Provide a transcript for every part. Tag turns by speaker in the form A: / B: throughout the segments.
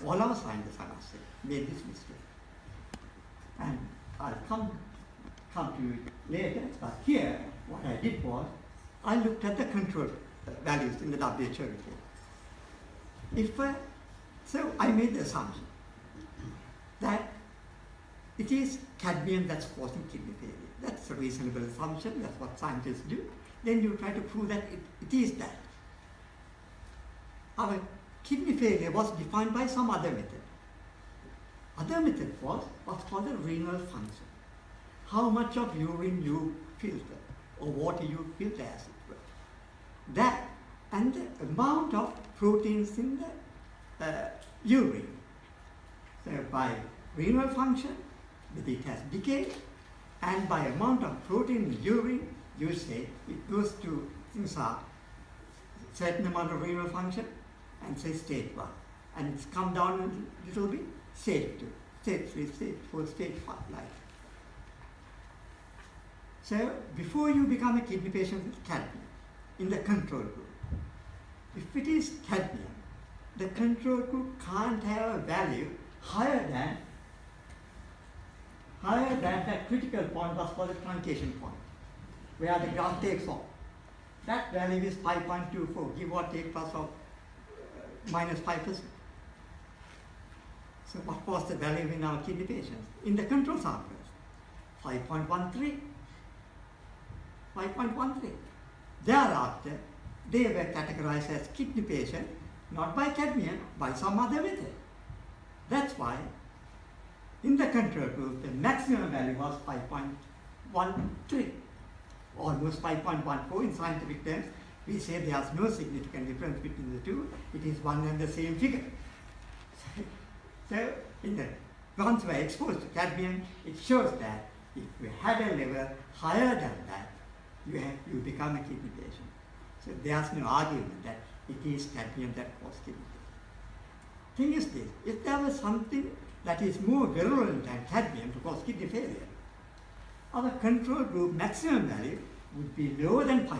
A: All our scientists, I must say, made this mistake. And I'll come to it later, but here, what I did was, I looked at the control values in the WHO report. So I made the assumption that it is cadmium that's causing kidney failure. That's a reasonable assumption, that's what scientists do. Then you try to prove that it is that. Our kidney failure was defined by some other method. Other method was what's called the renal function. How much of urine you filter, or water you filter as it were. That and the amount of proteins in the urine. So by renal function, whether it has decayed, and by amount of protein in urine, you say it goes to things are certain amount of renal function, and say stage 1. And it's come down a little bit, stage 2, stage 3, stage 4, stage 5, like. So before you become a kidney patient with cadmium, in the control group, if it is cadmium, the control group can't have a value higher than that critical point, what's called the truncation point, where the graph takes off. That value is 5.24, give or take plus or minus 5%. So what was the value in our kidney patients? In the control samples, 5.13. 5.13. Thereafter, they were categorized as kidney patient, not by cadmium, by some other method. That's why in the control group, the maximum value was 5.13, almost 5.14 in scientific terms. We say there's no significant difference between the two. It is one and the same figure. So, once we are exposed to cadmium, it shows that if we had a level higher than that, you become a kidney patient. So there's no argument that it is cadmium that causes kidney failure. Thing is this, if there was something that is more virulent than cadmium to cause kidney failure, our control group maximum value would be lower than 5.13.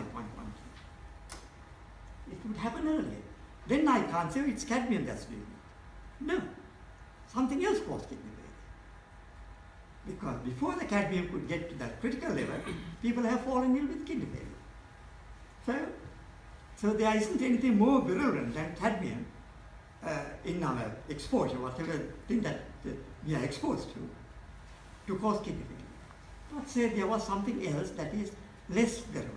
A: It would happen earlier. Then I can't say it's cadmium that's doing it. No, something else caused kidney failure. Because before the cadmium could get to that critical level, people have fallen ill with kidney failure. So there isn't anything more virulent than cadmium in our exposure, whatever thing that we are exposed to cause kidney failure. Let's say there was something else that is less virulent.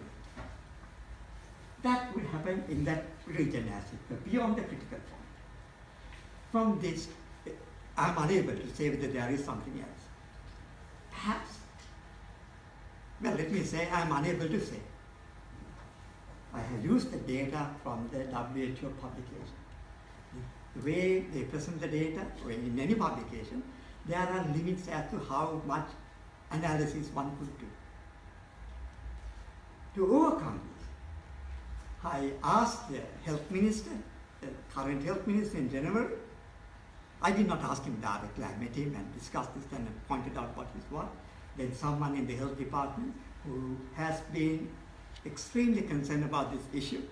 A: That will happen in that region as it were, beyond the critical point. From this, I am unable to say whether there is something else. Perhaps, well, let me say I am unable to say. I have used the data from the WHO publication. The way they present the data, or in any publication, there are limits as to how much analysis one could do. To overcome this, I asked the health minister, the current health minister in January. I did not ask him directly, I met him and discussed this and pointed out what is what. Then someone in the health department who has been extremely concerned about this issue,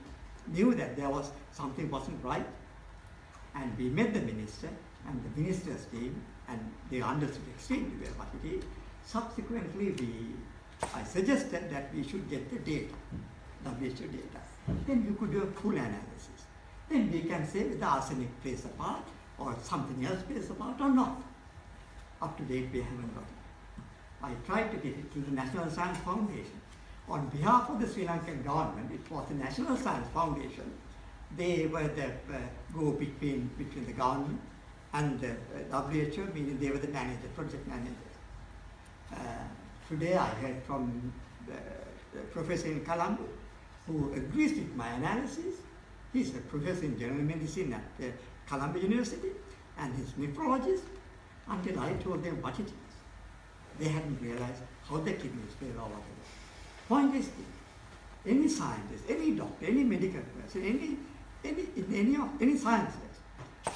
A: knew that there was something wasn't right, and we met the minister and the minister's team, and they understood extremely well what it is. Subsequently, I suggested that we should get the data, WHO data. Then we could do a full analysis. Then we can say whether arsenic plays a part or something else plays a part or not. Up to date, we haven't got it. I tried to get it to the National Science Foundation. On behalf of the Sri Lankan government, it was the National Science Foundation. They were the go-between between the government and the WHO, meaning they were the manager, project managers. Today I heard from the professor in Colombo who agrees with my analysis. He's a professor in general medicine at Colombo University, and he's a nephrologist. Until I told them what it is, they hadn't realized how the kidneys fail or whatever. Point is, any scientist, any doctor, any medical person, any sciences,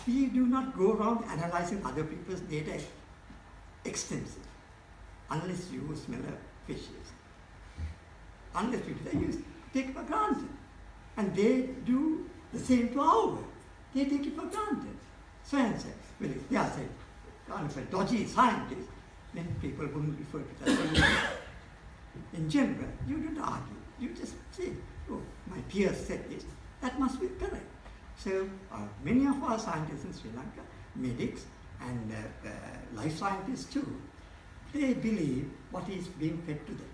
A: we do not go around analyzing other people's data extensively, unless you smell a fishes. Unless people take it for granted. And they do the same to our work. They take it for granted. So and so. well, if they are say, kind of a dodgy scientist, then people wouldn't refer to that solution. In general, you don't argue. You just say, oh, my peers said this, that must be correct. So many of our scientists in Sri Lanka, medics and life scientists too, they believe what is being fed to them.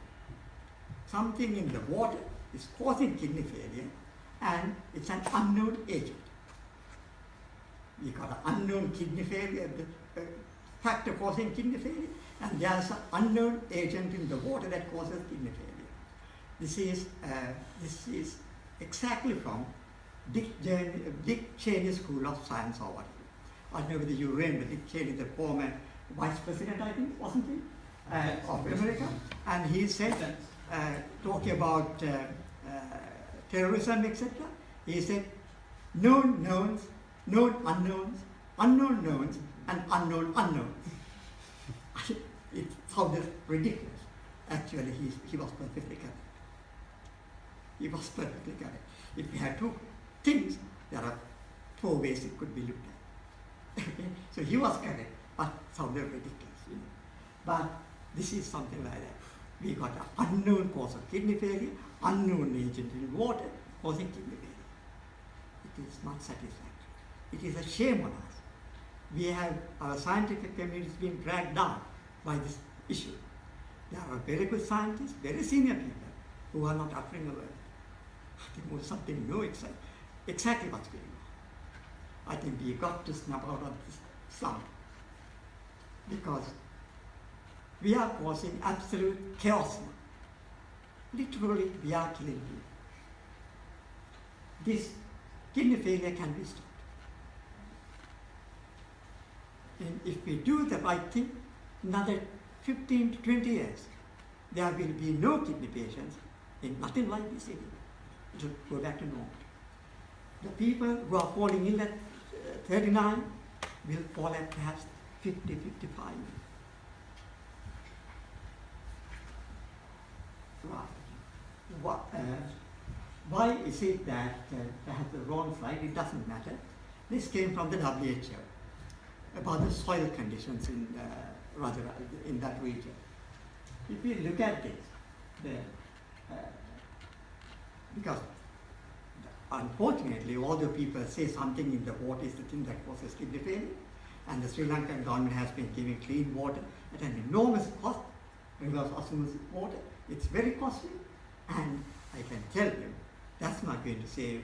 A: Something in the water is causing kidney failure, and it's an unknown agent. We got an unknown kidney failure, the factor causing kidney failure, and there's an unknown agent in the water that causes kidney failure. This is exactly from Dick Cheney School of Science or whatever. I don't know whether you remember Dick Cheney, the former vice president, I think, wasn't he, of America? And he said, talking about terrorism, etc., he said, known knowns, known unknowns, unknown knowns, and unknown unknowns. It sounded ridiculous. Actually, he was perfectly correct. He was perfectly correct. If we had two things, there are four ways it could be looked at. Okay? So he was correct, but sounded ridiculous. You know? But this is something like that. We got an unknown cause of kidney failure, unknown agent in water causing kidney failure. It is not satisfactory. It is a shame on us. We have our scientific community being dragged down by this issue. There are very good scientists, very senior people who are not uttering a word. I think most of them know exactly what's going on. I think we got to snap out of this slump because we are causing absolute chaos now. Literally, we are killing people. This kidney failure can be stopped. And if we do the right thing, another 15 to 20 years, there will be no kidney patients in nothing like this anymore. It will go back to normal. The people who are falling ill at 39 will fall at perhaps 50, 55. Right. Why is it that perhaps the wrong slide? It doesn't matter. This came from the WHO about the soil conditions in in that region. If you look at this, because unfortunately all the people say something in the water is the thing that causes kidney failure, and the Sri Lankan government has been giving clean water at an enormous cost, reverse osmosis water. It's very costly, and I can tell you that's not going to save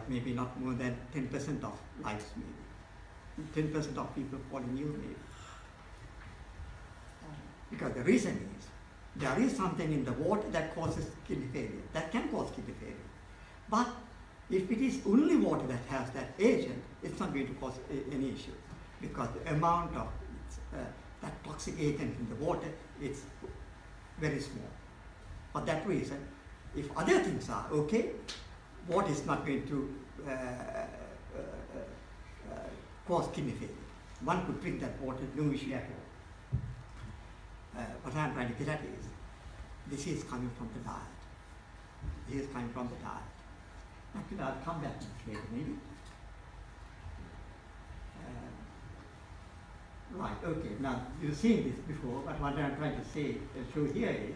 A: maybe not more than 10% of lives, maybe 10% of people falling ill, maybe. Because the reason is there is something in the water that causes kidney failure, that can cause kidney failure. But if it is only water that has that agent, it's not going to cause any issue, because the amount of that toxic agent in the water is very small. For that reason, if other things are okay, water is not going to cause kidney failure. One could drink that water, no issue at all. What I'm trying to get at is, this is coming from the diet. This is coming from the diet. Actually, I'll come back to this later, maybe. Right, okay, now you've seen this before, but what I'm trying to say, show here is,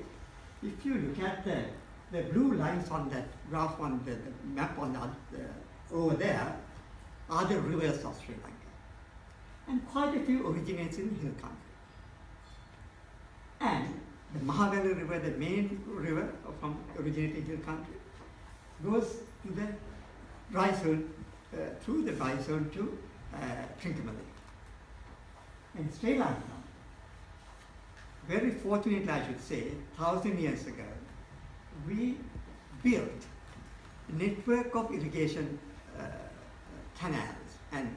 A: if you look at the blue lines on that graph on the map on the, over there, are the rivers of Sri Lanka. And quite a few originates in hill country. And the Mahaveli River, the main river from originating hill country, goes to the dry zone, through the dry zone to Trincomalee. In Sri Lanka, very fortunately I should say, 1,000 years ago, we built a network of irrigation canals and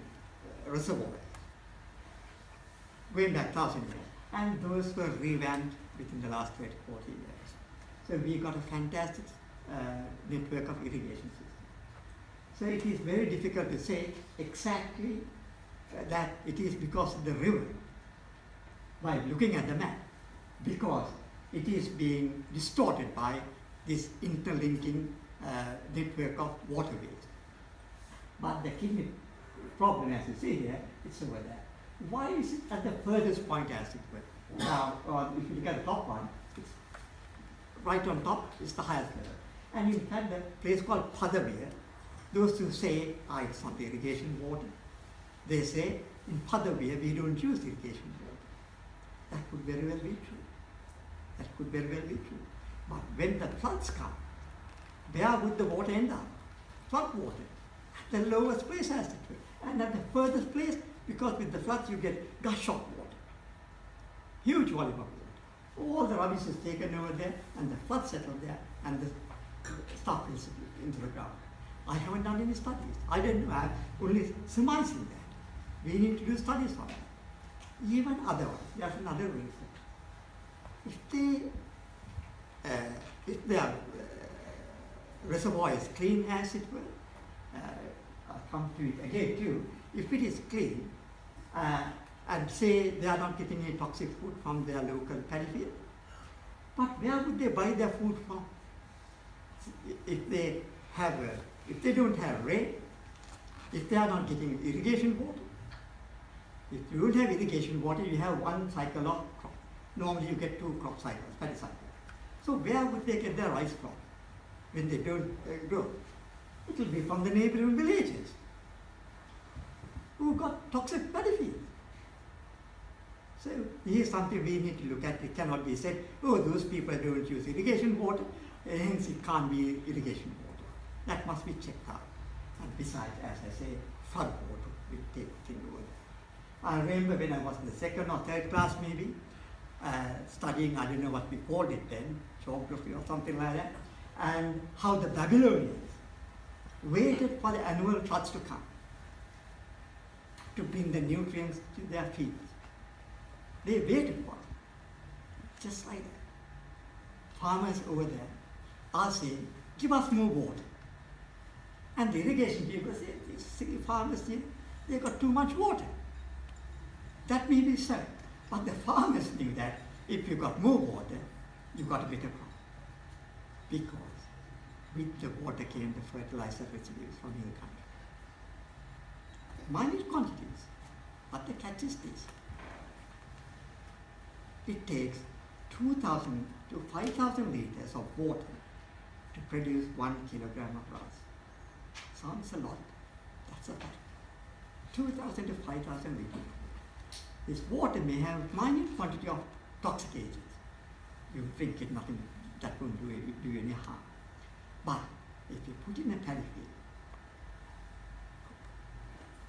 A: reservoirs, going back 1,000 years. And those were revamped within the last 30, 40 years. So we got a fantastic network of irrigation system. So it is very difficult to say exactly that it is because of the river by looking at the map, because it is being distorted by this interlinking network of waterways. But the kidney problem, as you see here, it's over there. Why is it at the furthest point, as it were? Now, if you look at the top one, it's right on top is the highest level. And in fact, the place called Padavir, those who say, it's not irrigation water, they say, in Padavir, we don't use irrigation water. That could very well be true. That could very well be true. But when the floods come, where would the water end up? Flood water. At the lowest place, as it were. And at the furthest place, because with the floods you get gush of water. Huge volume of water. All the rubbish is taken over there, and the flood settled there, and the stuff is into the ground. I haven't done any studies. I don't know. I'm only surmising that. We need to do studies on that. Even otherwise, there's another reason. If their reservoir is clean, as it were, I'll come to it again too. If it is clean, and say they are not getting any toxic food from their local paddy field, but where would they buy their food from? If they don't have rain, if they are not getting irrigation water, if you don't have irrigation water, you have one cycle of crop. Normally you get 2 crop cycles, paddy cycles. So where would they get their rice from when they don't grow? It will be from the neighboring villages who got toxic paddy fields. So here's something we need to look at. It cannot be said, oh, those people don't use irrigation water, hence it can't be irrigation water. That must be checked out. And besides, as I say, flood water will take things over there. I remember when I was in the 2nd or 3rd class maybe, studying, I don't know what we called it then, geography or something like that, and how the Babylonians waited for the annual floods to come to bring the nutrients to their fields. They waited for it, just like that. Farmers over there are saying, give us more water. And the irrigation people say, these silly farmers, they got too much water. That may be so, but the farmers knew that if you got more water, you got a better crop. Because with the water came the fertilizer residues from your country. Minute quantities, but the catch is this. It takes 2,000 to 5,000 liters of water to produce 1 kilogram of rice. Sounds a lot, that's a fact. 2,000 to 5,000 liters. This water may have minute quantity of toxic agents. You drink it, nothing, that won't do any harm. But if you put in a paddy field,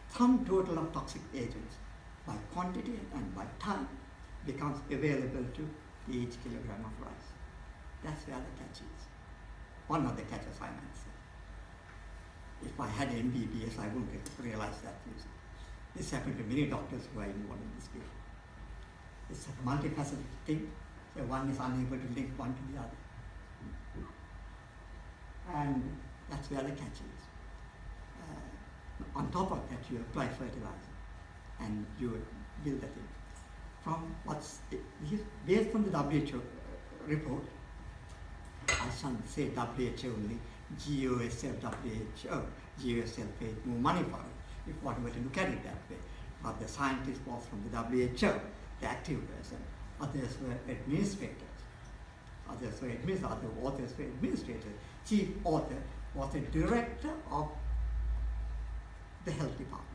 A: some total of toxic agents by quantity and by time becomes available to each kilogram of rice. That's where the catch is. One of the catches, I might say. If I had MBBS, I wouldn't realize that. This happened to many doctors who are involved in this field. It's a multifaceted thing, so one is unable to link one to the other. And that's where the catch is. On top of that, you apply fertilizer and you build the thing. From based on the WHO report, I shouldn't say WHO only, GOSL, WHO, GOSL paid more money for it, if one were to look at it that way. But the scientist was from the WHO, the active person, others were administrators. Other authors were administrators. Chief author was the director of the health department.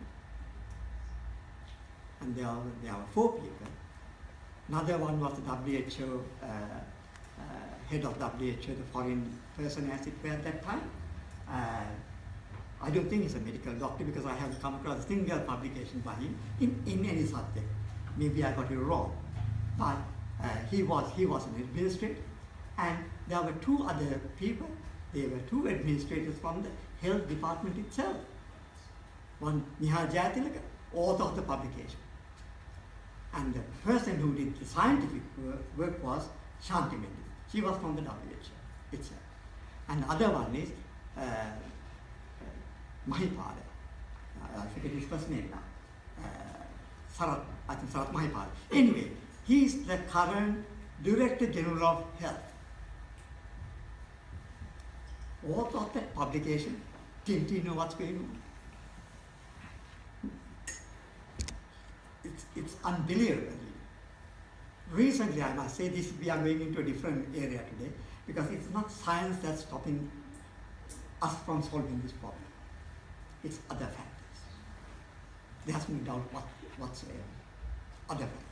A: And there were 4 people. Another one was the WHO, head of WHO, the foreign person as it were at that time. I don't think he's a medical doctor because I haven't come across a single publication by him in any subject. Maybe I got it wrong. But he was an administrator. And there were 2 other people. There were 2 administrators from the health department itself. One, Nihal Jayatilaka, author of the publication. And the person who did the scientific work was Shanti Mendis. She was from the WHO itself. And the other one is Mahipada. I forget his first name now. I think Sarat Mahipada. Anyway, he is the current Director General of Health. Author of that publication, didn't he know what's going on? unbelievably. Recently, I must say this, we are going into a different area today, because it's not science that's stopping us from solving this problem. It's other factors. There's no doubt whatsoever. Other factors.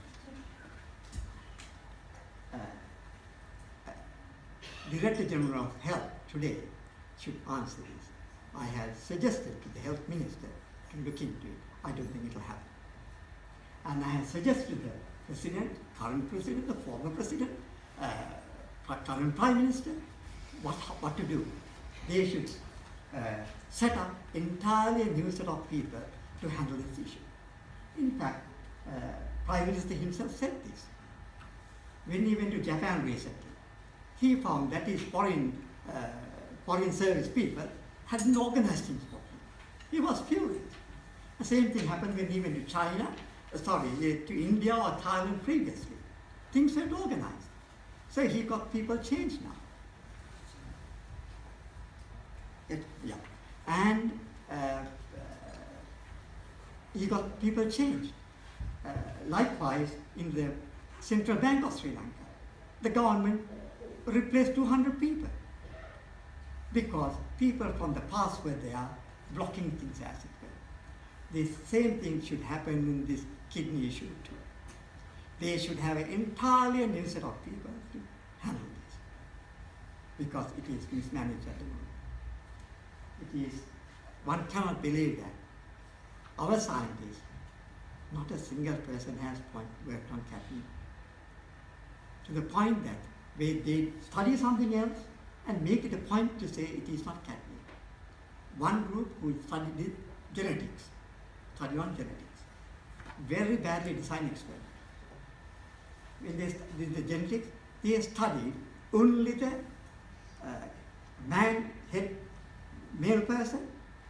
A: Director General of Health today should answer this. I have suggested to the Health Minister to look into it. I don't think it will happen. And I have suggested to the President, current President, the former President, current Prime Minister, what to do. They should set up entirely a new set of people to handle this issue. In fact, Prime Minister himself said this. When he went to Japan recently, he found that his foreign service people hadn't organized him properly. He was furious. The same thing happened when he went to China, to India or Thailand previously. Things weren't organized. So he got people changed now. And he got people changed. Likewise, in the Central Bank of Sri Lanka, the government replaced 200 people because people from the past were there blocking things as it were. The same thing should happen in this kidney issue too. They should have an entirely new set of people to handle this because it is mismanaged at the moment. It is, one cannot believe that our scientists, not a single person has worked on cadmium. To the point that they study something else and make it a point to say it is not cadmium. One group who studied genetics, study on genetics, very badly designed experiment. When they did the genetics, they studied only the male person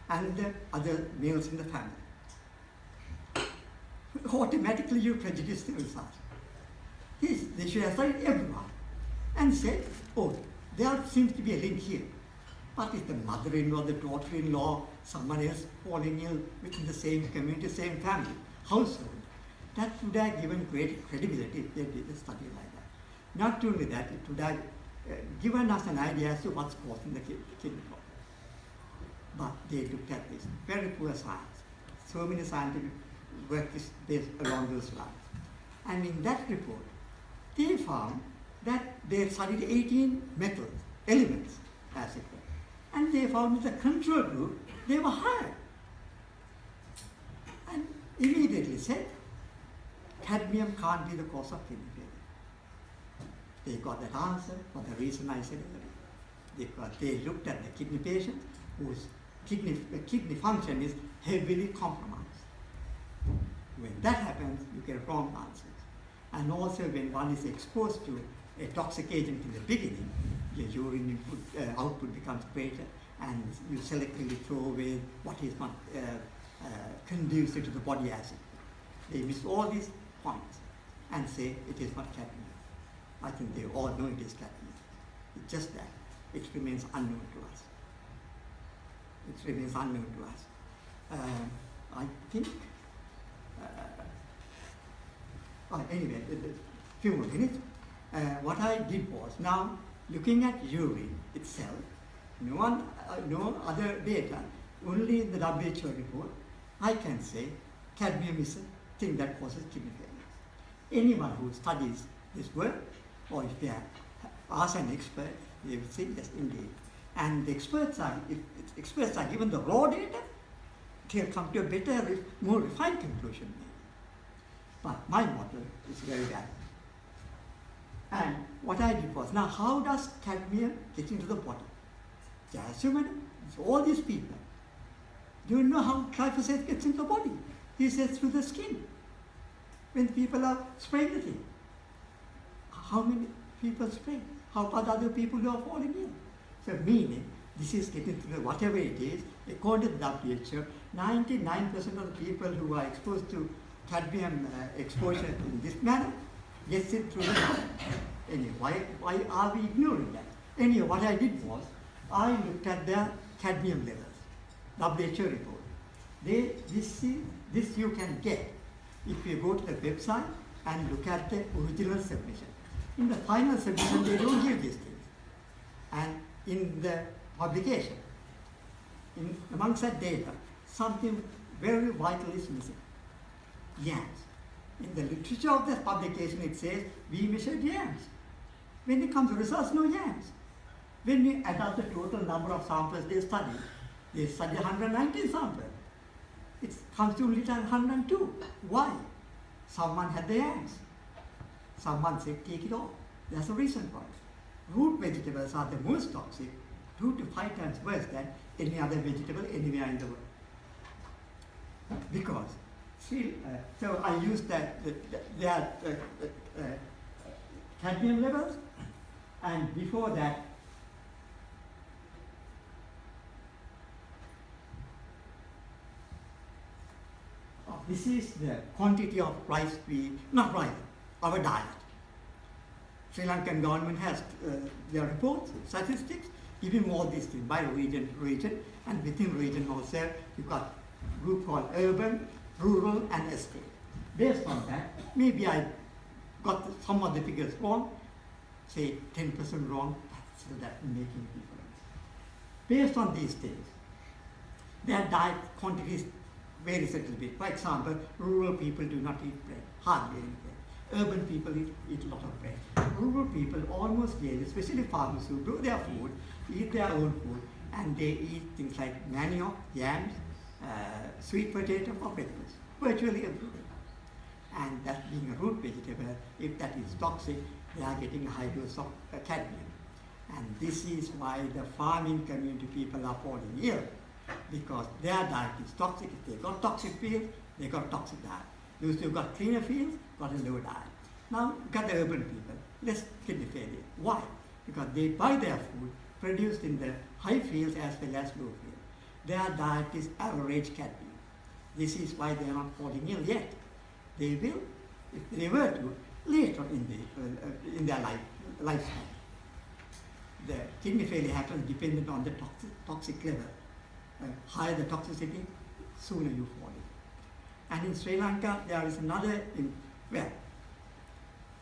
A: and the other males in the family. Automatically you prejudice the result. They should have studied everyone and said, oh, there seems to be a link here. But if the mother-in-law, the daughter-in-law, someone else falling ill within the same community, same family, household, that would have given great credibility if they did a study like that. Not only that, it would have given us an idea as to what's causing the kidney problem. But they looked at this, very poor science. So many scientific work is based along those lines. And in that report, they found that they studied 18 metals, elements, as it were. And they found in the control group, they were higher. And immediately said, cadmium can't be the cause of kidney failure. They got that answer for the reason I said earlier. Because they looked at the kidney patients whose kidney function is heavily compromised. When that happens, you get wrong answers. And also when one is exposed to a toxic agent in the beginning, your urine input, output becomes greater and you selectively throw away what is not conducive to the body acid. They miss all these points and say it is not cadmium. I think they all know it is cadmium. It's just that it remains unknown to us. It remains unknown to us. I think, anyway, a few more minutes. What I did was, now looking at urine itself, no other data, only in the WHO report, I can say cadmium is a thing that causes kidney failure. Anyone who studies this work, or if they ask an expert, they will say yes, indeed. And the experts are, if experts are given the raw data, they'll come to a better, more refined conclusion. But my model is very bad. And what I did was, now how does cadmium get into the body? Just human, all these people. Do you know how glyphosate gets into the body? He says through the skin. When people are spraying the thing. How many people spray? How about other people who are falling ill? So meaning, this is getting through whatever it is, according to the WHO, 99% of the people who are exposed to cadmium exposure in this manner gets it through the body. Anyway, why are we ignoring that? Anyway, what I did was, I looked at the cadmium levels, WHO report. This you can get if you go to the website and look at the original submission, in the final submission they don't give these things. And in the publication, amongst that data, something very vital is missing. Yams. In the literature of the publication it says, we measured yams. When it comes to results, no yams. When we add up the total number of samples they study 119 samples. It comes to only 102. Why? Someone had the yams. Someone said, take it off. That's the reason for it. Root vegetables are the most toxic, 2 to 5 times worse than any other vegetable anywhere in the world. Because, so I used their cadmium levels, and before that, this is the quantity of rice our diet. Sri Lankan government has their reports, statistics, giving all these things by region, and within region also you've got a group called urban, rural and estate. Based on that, maybe I got some of the figures wrong, say 10% wrong, but still that's making a difference. Based on these things, their diet quantities varies a little bit. For example, rural people do not eat bread, hardly any bread. Urban people eat a lot of bread. Rural people almost daily, especially farmers who grow their food, eat their own food, and they eat things like manioc, yams, sweet potato for breakfast, virtually everything. And that being a root vegetable, if that is toxic, they are getting a high dose of cadmium. And this is why the farming community people are falling ill, because their diet is toxic. If they got toxic fields, they got toxic diet. Those who got cleaner fields got a low diet. Now, got the urban people, less kidney failure. Why? Because they buy their food produced in the high fields as well as low fields. Their diet is average cadmium. This is why they are not falling ill yet. They will, if they were to, later in their lifespan. The kidney failure happens dependent on the toxic level. Higher the toxicity, sooner you fall ill. And in Sri Lanka, there is another,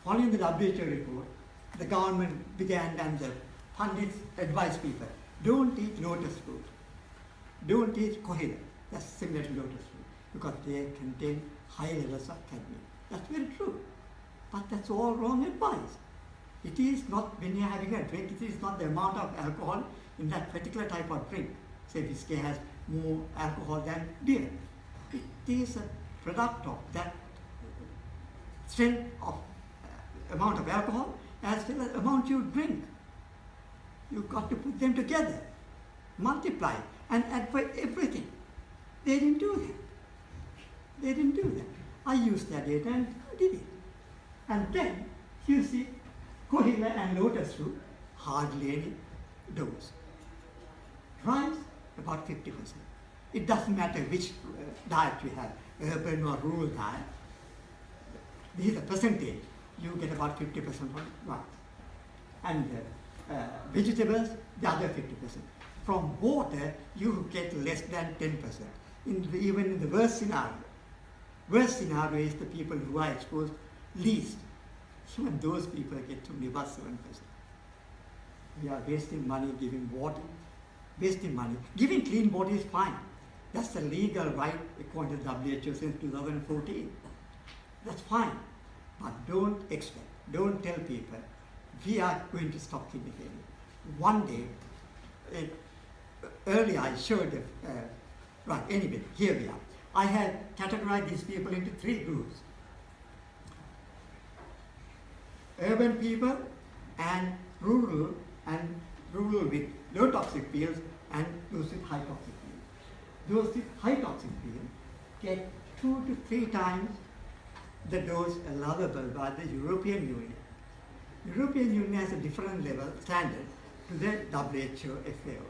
A: following the WHO report, the government began and the pundits advised people, don't eat lotus fruit, don't eat kohila, that's similar to lotus fruit, because they contain high levels of cadmium. That's very true, but that's all wrong advice. It is not, when you're having a drink, it is not the amount of alcohol in that particular type of drink. Say whiskey has more alcohol than beer. It is a product of that strength of amount of alcohol as well as amount you drink. You've got to put them together, multiply, and add for everything. They didn't do that. They didn't do that. I used their data and did it. And then you see kohila and lotus fruit, hardly any dose. Rice, about 50%. It doesn't matter which diet you have, urban or rural diet. This is a percentage. You get about 50% on rice. And vegetables, the other 50%. From water, you get less than 10%. Even in the worst scenario. Worst scenario is the people who are exposed least. Even those people get only about 7%. We are wasting money giving water. Wasting money. Giving clean water is fine. That's the legal right according to the WHO since 2014. That's fine. But don't expect, don't tell people, we are going to stop kidney failure. One day, earlier I showed, right, anyway, here we are. I have categorized these people into 3 groups. Urban people and rural with low toxic fields and those with high toxic fields. Those with high toxic fields get 2 to 3 times the dose allowable by the European Union. The European Union has a different level standard to the WHO FAO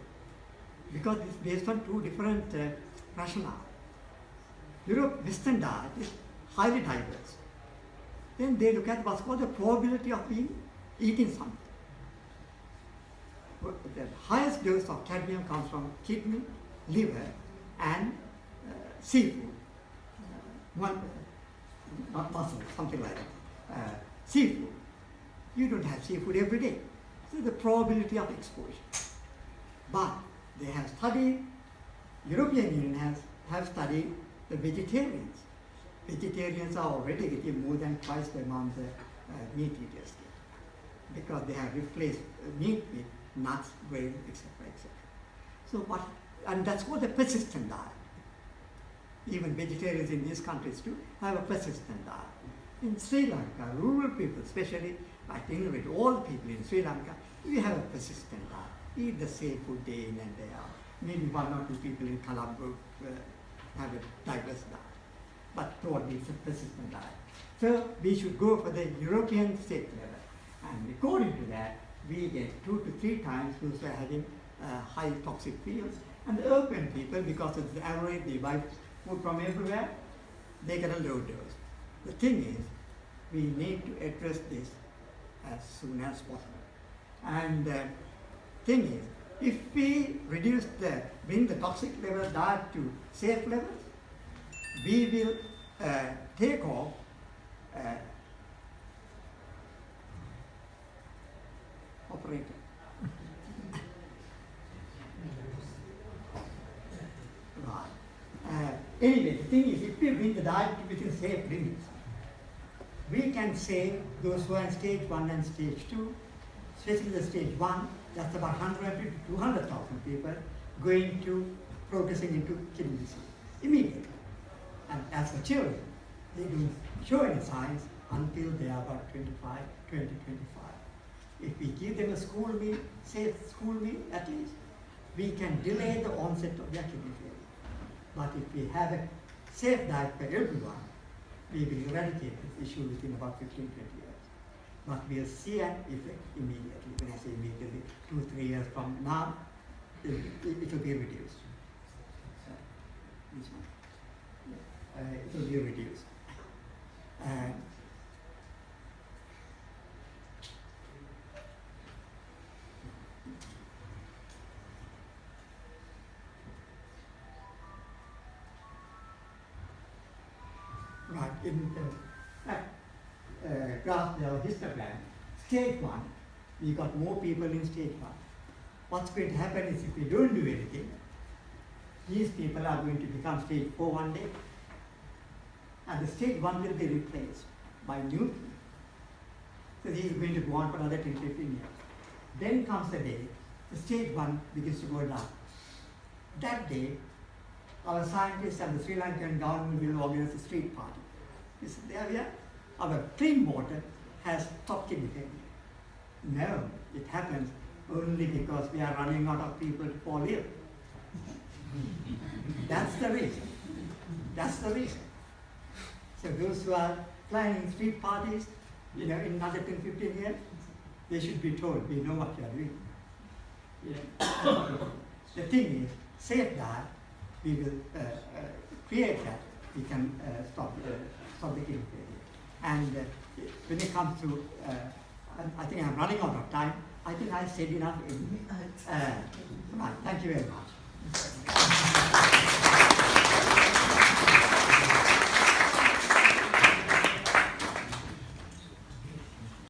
A: because it's based on 2 different rationale. Western diet is highly diverse. Then they look at what's called the probability of eating something. The highest dose of cadmium comes from kidney, liver, and seafood. not mussels, something like that. Seafood. You don't have seafood every day. So the probability of exposure. But they have studied, European Union have studied the vegetarians. Vegetarians are already getting more than twice the amount the meat eaters get, because they have replaced meat with nuts, grain, etc., etc. So what, and that's called a persistent diet. Even vegetarians in these countries too have a persistent diet. In Sri Lanka, rural people, especially, I think with all the people in Sri Lanka, we have a persistent diet. Eat the same food day in and day out. Maybe one or two people in Colombo have a diverse diet. But broadly, it's a persistent diet. So we should go for the European state level. And according to that, we get 2 to 3 times those who are having high toxic fields. And the urban people, because of the average, they buy food from everywhere, they get a low dose. The thing is, we need to address this as soon as possible. And the thing is, if we bring the toxic level diet to safe levels, we will take off operator. Right. Anyway, the thing is, if we bring the diet within safe limits, we can save those who are in stage 1 and stage 2, especially the stage 1, that's about 150 to 200,000 people going to progressing into kidney disease immediately. And as for children, they don't show any signs until they are about 20, 25. If we give them a school meal, safe school meal at least, we can delay the onset of their kidney failure. But if we have a safe diet for everyone, we will eradicate this issue within about 15, 20 years. But we'll see an effect immediately. When I say immediately, 2, 3 years from now, it will be reduced. This one. It will be reduced. Right, in the graph, the histogram, stage 1, we got more people in stage 1. What's going to happen is if we don't do anything, these people are going to become stage 4 one day, and the stage 1 will be replaced by new people. So this is going to go on for another 10, 15 years. Then comes the day, the stage 1 begins to go down. That day, our scientists and the Sri Lankan government will organize a street party. There we are. Our clean water has stopped kidney failure. No, it happens only because we are running out of people to fall ill. That's the reason. That's the reason. So those who are planning street parties, in another 10, 15 years, they should be told, we know what you are doing. The thing is, safe diet, we will create that, we can stop the kidney failure. And when it comes to, I think I'm running out of time. I think I said enough. Right, thank you very much.